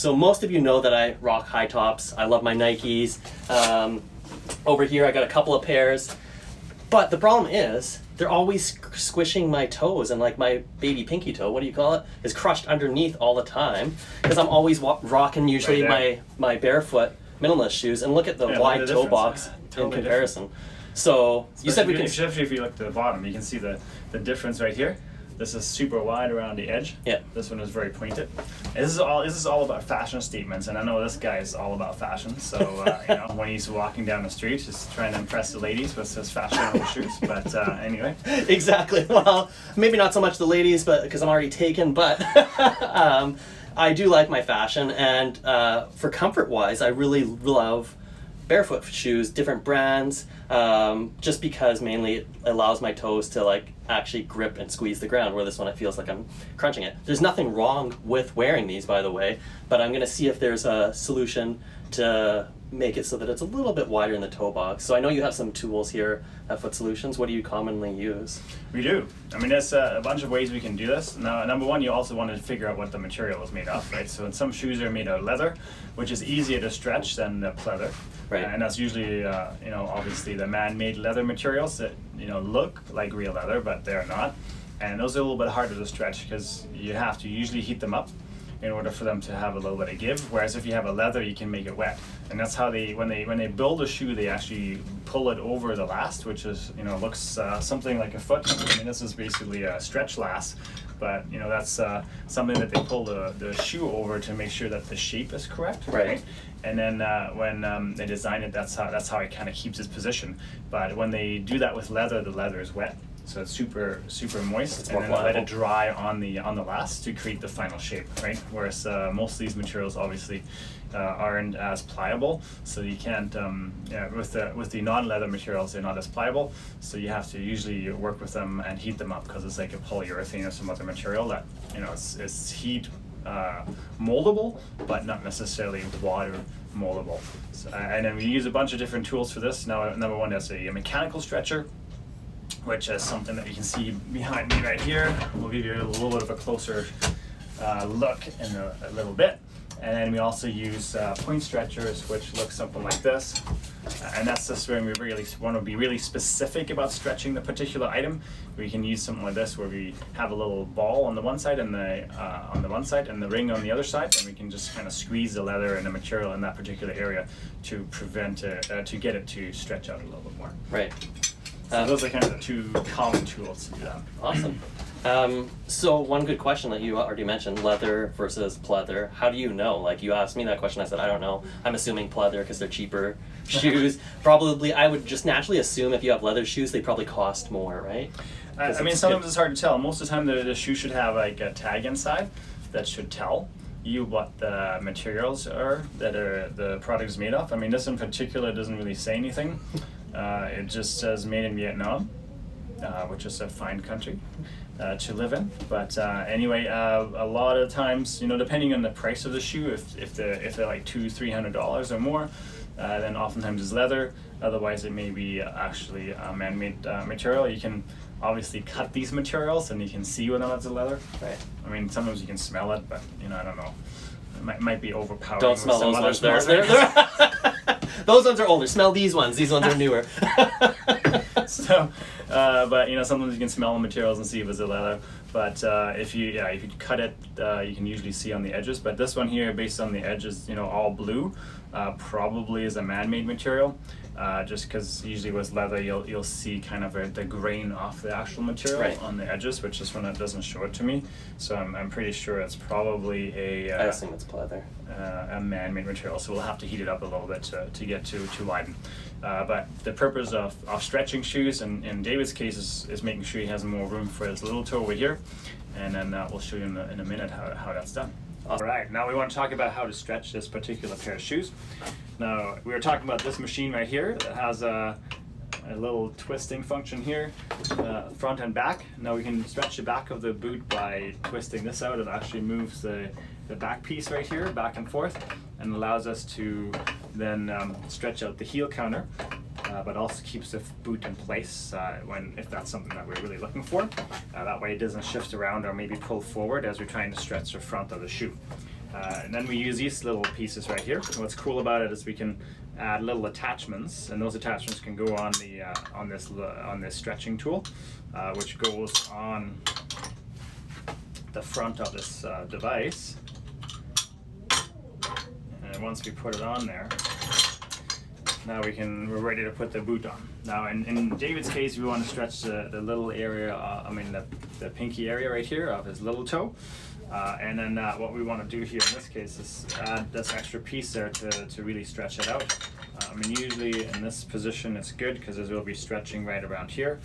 So most of you know that I rock high tops. I love my Nikes. Over here I got a couple of pairs. But the problem is, they're always squishing my toes, and like my baby pinky toe, what do you call it, is crushed underneath all the time, because I'm always rocking usually my barefoot minimalist shoes, and look at the wide toe box in comparison. So you said we can... Especially if you look to the bottom, you can see the difference right here. This is super wide around the edge. Yeah. This one is very pointed. And this is all about fashion statements, and I know this guy is all about fashion. So you know, when he's walking down the street, he's trying to impress the ladies with his fashionable shoes. But anyway. Exactly. Well, maybe not so much the ladies, but because I'm already taken. But I do like my fashion, and for comfort-wise, I really love barefoot shoes, different brands, just because mainly it allows my toes to like actually grip and squeeze the ground, where this one it feels like I'm crunching it. There's nothing wrong with wearing these, by the way, but I'm gonna see if there's a solution to make it so that it's a little bit wider in the toe box. So I know you have some tools here at Foot Solutions. What do you commonly use? We do. I mean, there's a bunch of ways we can do this. Now, number one, you also want to figure out what the material is made of, right? So some shoes are made out of leather, which is easier to stretch than the pleather. Right. And that's usually, you know, obviously the man-made leather materials that, you know, look like real leather, but they're not. And those are a little bit harder to stretch because you have to usually heat them up in order for them to have a little bit of give. Whereas if you have a leather, you can make it wet. And that's how when they build a shoe, they actually pull it over the last, which is, you know, looks something like a foot. I mean, this is basically a stretch last, but you know, that's something that they pull the shoe over to make sure that the shape is correct. Right. And then when they design it, that's how it kind of keeps its position. But when they do that with leather, the leather is wet. So it's super moist, and then let it dry on the last to create the final shape, right? Whereas most of these materials obviously aren't as pliable, so you can't. With the non-leather materials, they're not as pliable, so you have to usually work with them and heat them up, because it's like a polyurethane or some other material that, you know, it's heat moldable, but not necessarily water moldable. So, and then we use a bunch of different tools for this. Now, number one, that's a mechanical stretcher, which is something that you can see behind me right here. We'll give you a little bit of a closer look in a little bit. And then we also use point stretchers, which look something like this. And that's just when we really want to be really specific about stretching the particular item. We can use something like this, where we have a little ball on the one side and the ring on the other side, and we can just kind of squeeze the leather and the material in that particular area to prevent to get it to stretch out a little bit more. Right. So those are kind of the two common tools to do that. Awesome. So one good question that you already mentioned, leather versus pleather. How do you know? Like, you asked me that question, I said, I don't know. I'm assuming pleather because they're cheaper shoes. Probably, I would just naturally assume if you have leather shoes, they probably cost more, right? I mean, sometimes it's hard to tell. Most of the time, the shoe should have like a tag inside that should tell you what the materials are that the product is made of. I mean, this in particular doesn't really say anything. It just says made in Vietnam, which is a fine country to live in. But anyway, a lot of times, you know, depending on the price of the shoe, if they're like $200-300 or more, then oftentimes it's leather. Otherwise, it may be actually a man-made material. You can obviously cut these materials, and you can see whether or not it's leather. Right. I mean, sometimes you can smell it, but you know, I don't know. It might be overpowering. Don't smell those ones. Those ones are older. Smell these ones. These ones are newer. So, but you know, sometimes you can smell the materials and see if it's a leather. But if you cut it, you can usually see on the edges. But this one here, based on the edges, you know, all blue, probably is a man-made material. Just because usually with leather, you'll see kind of the grain off the actual material on the edges, which this one doesn't show it to me. So I'm pretty sure it's probably I assume it's pleather. A man-made material. So we'll have to heat it up a little bit to get to widen. But the purpose of stretching shoes, in David's case, is making sure he has more room for his little toe over here, and then we'll show you in a minute how that's done. All right, now we want to talk about how to stretch this particular pair of shoes. Now, we were talking about this machine right here that has a little twisting function here, front and back. Now we can stretch the back of the boot by twisting this out. It actually moves the back piece right here back and forth, and allows us to then stretch out the heel counter, but also keeps the boot in place if that's something that we're really looking for. That way it doesn't shift around or maybe pull forward as we're trying to stretch the front of the shoe. And then we use these little pieces right here. And what's cool about it is we can add little attachments, and those attachments can go on the on this stretching tool, which goes on the front of this device. And once we put it on there, now we're ready to put the boot on. Now in David's case, we want to stretch the little area, the pinky area right here of his little toe. And then what we want to do here in this case is add this extra piece there to really stretch it out. Usually in this position it's good because it will be stretching right around here.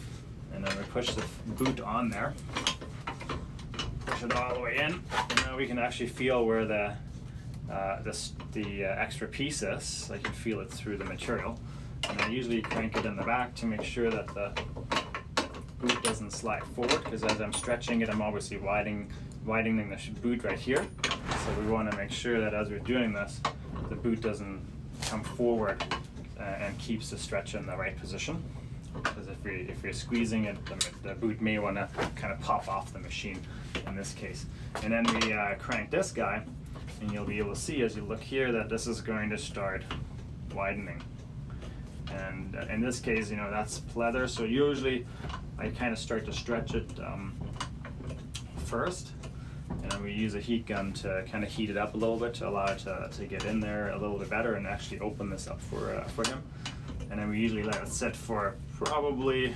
And then we push the boot on there, push it all the way in, and now we can actually feel where the extra piece is. I can feel it through the material. And I usually crank it in the back to make sure that the boot doesn't slide forward, because as I'm stretching it, I'm obviously widening the boot right here. So we want to make sure that as we're doing this, the boot doesn't come forward and keeps the stretch in the right position. Because if we're squeezing it, the boot may want to kind of pop off the machine in this case. And then we crank this guy, and you'll be able to see as you look here that this is going to start widening. And in this case, that's pleather, so usually I kind of start to stretch it first, and then we use a heat gun to kind of heat it up a little bit to allow it to get in there a little bit better and actually open this up for him. And then we usually let it sit for probably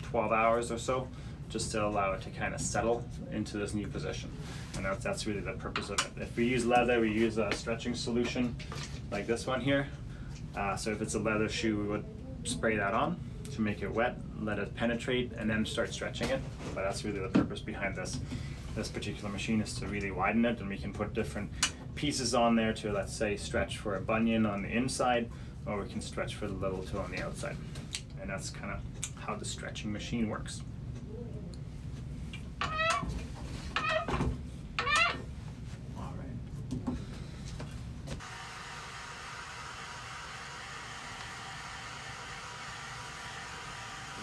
12 hours or so, just to allow it to kind of settle into this new position. And that's really the purpose of it. If we use leather, we use a stretching solution like this one here. So if it's a leather shoe, we would spray that on to make it wet, let it penetrate, and then start stretching it. But that's really the purpose behind this particular machine, is to really widen it, and we can put different pieces on there to, let's say, stretch for a bunion on the inside, or we can stretch for the little toe on the outside. And that's kind of how the stretching machine works.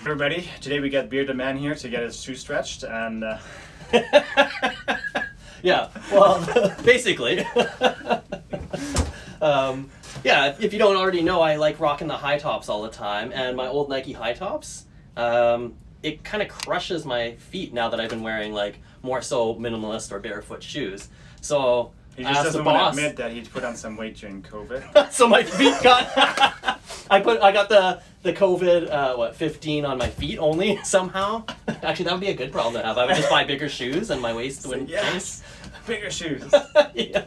Everybody, today we got Bearded Man here to get his shoe stretched, and yeah, well, basically. Yeah, if you don't already know, I like rocking the high tops all the time, and my old Nike high tops, it kind of crushes my feet now that I've been wearing more so minimalist or barefoot shoes. So he just doesn't want to admit that he'd put on some weight during COVID. So my feet got I got the COVID 15 on my feet only somehow. Actually, that would be a good problem to have. I would just buy bigger shoes and my waist wouldn't change. Bigger shoes. Yeah.